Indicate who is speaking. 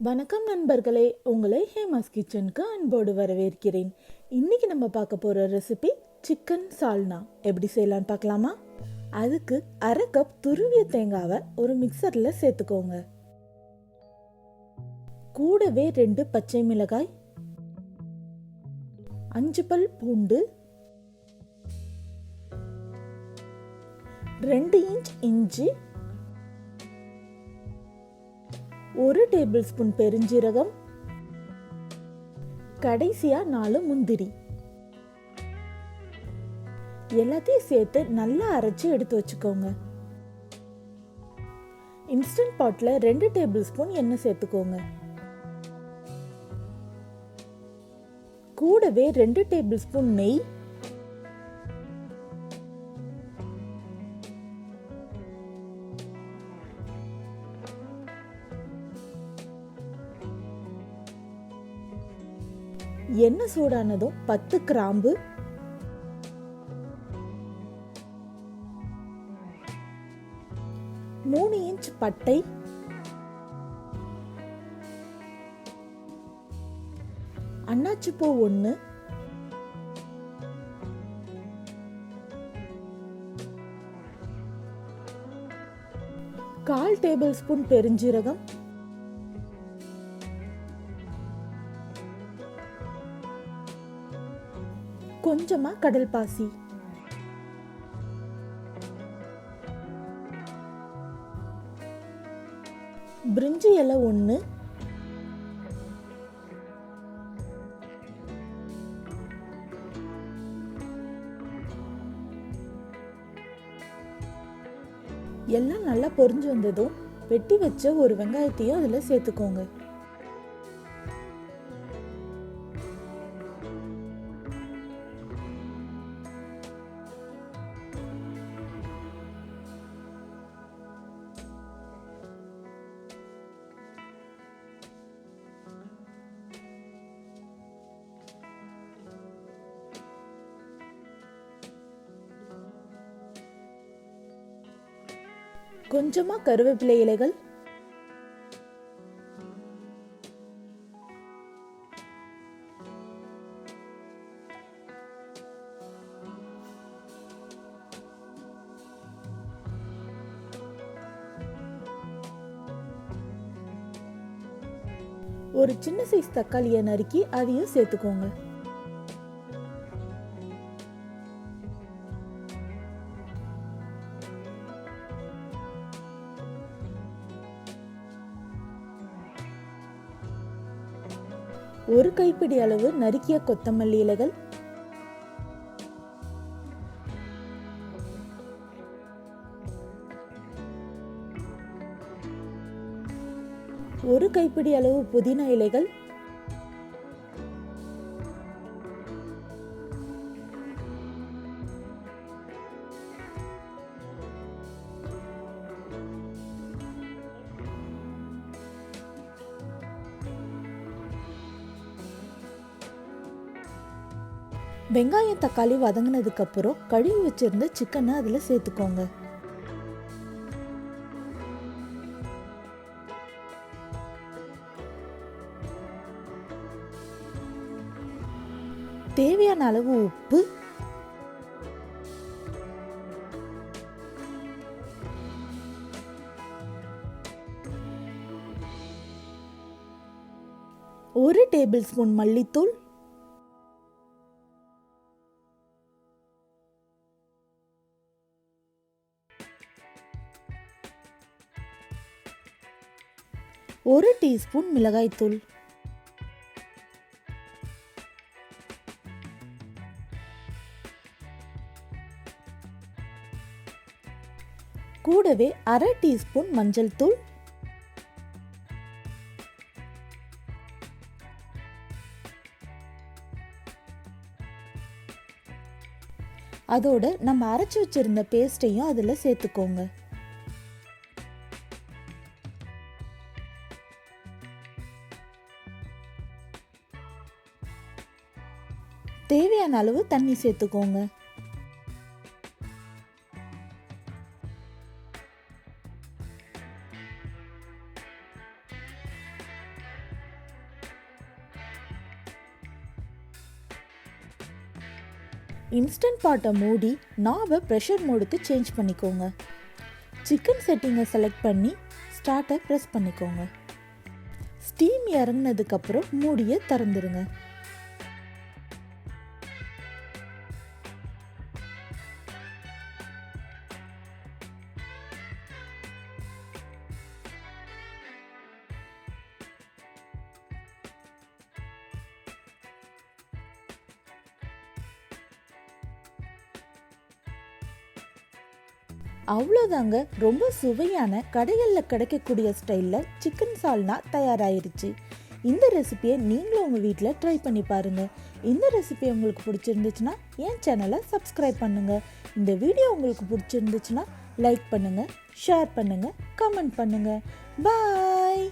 Speaker 1: வணக்கம் நண்பர்களே, உங்களை ஹேமாஸ் கிச்சனுக்கு அன்போடு வரவேற்கிறேன். இன்னைக்கு நம்ம பார்க்க போகிற ரெசிபி சிக்கன் சால்னா. எப்படி செய்யலான்னு பார்க்கலாமா? அதுக்கு அரை கப் துருவிய தேங்காவை ஒரு மிக்சரில் சேர்த்துக்கோங்க. கூடவே 2 பச்சை மிளகாய், 5 பல் பூண்டு, 2 இன்ச் இஞ்சி, 1 டேபிள் ஸ்பூன் பெருஞ்சீரகம், கடைசியா 4 முந்திரி. எல்லாத்தையும் சேர்த்து நல்லா அரைச்சு எடுத்து வச்சுக்கோங்க. இன்ஸ்டன்ட் பாட்ல 2 டேபிள் ஸ்பூன் எண்ணெய் சேர்த்துக்கோங்க. கூடவே 2 டேபிள் ஸ்பூன் நெய், எண்ணெய் சூடானதும் 10 கிராம்பு, 3 இன்ச் பட்டை, 1 அன்னாச்சி பூ, 1/4 டேபிள் ஸ்பூன் பெருஞ்சீரகம், கொஞ்சமா கடல் பாசி, பிரிஞ்சி இலை 1, எல்லாம் நல்லா பொரிஞ்சு வந்ததும் வெட்டி வச்ச ஒரு வெங்காயத்தையும் அதில் சேர்த்துக்கோங்க. கொஞ்சமா கருவேப்பிலை இலைகள், ஒரு சின்ன சைஸ் தக்காளியை நறுக்கி அதையும் சேர்த்துக்கோங்க. ஒரு கைப்பிடி அளவு நறுக்கிய கொத்தமல்லி இலைகள், ஒரு கைப்பிடி அளவு புதினா இலைகள், வெங்காயம் தக்காளி வதங்கினதுக்கு அப்புறம் கழுவி வச்சிருந்த சிக்கனை அதில் சேர்த்துக்கோங்க. தேவையான அளவு உப்பு, ஒரு டேபிள் ஸ்பூன் மல்லித்தூள், ஒரு டீஸ்பூன் மிளகாய்த்தூள், கூடவே அரை டீஸ்பூன் மஞ்சள் தூள், அதோட நம்ம அரைச்சு வச்சிருந்த பேஸ்டையும் அதில் சேர்த்துக்கோங்க. தேவையான அளவு தண்ணி சேர்த்துக்கோங்க. இன்ஸ்டன்ட் பாட்டை மூடி நாபை ப்ரெஷர் மோடுக்கு சேஞ்ச் பண்ணிக்கோங்க. சிக்கன் செட்டிங்கை செலக்ட் பண்ணி ஸ்டார்ட்டை ப்ரெஸ் பண்ணிக்கோங்க. ஸ்டீம் இறங்கினதுக்கப்புறம் மூடியை திறந்துருங்க. அவ்வளோதாங்க, ரொம்ப சுவையான கடைகளில் கிடைக்கக்கூடிய ஸ்டைலில் சிக்கன் சால்னா தயாராகிருச்சு. இந்த ரெசிபியை நீங்களும் உங்கள் வீட்டில் ட்ரை பண்ணி பாருங்கள். இந்த ரெசிபி உங்களுக்கு பிடிச்சிருந்துச்சுன்னா என் சேனலை சப்ஸ்கிரைப் பண்ணுங்கள். இந்த வீடியோ உங்களுக்கு பிடிச்சிருந்துச்சுன்னா லைக் பண்ணுங்கள், ஷேர் பண்ணுங்கள், கமெண்ட் பண்ணுங்கள். பாய்.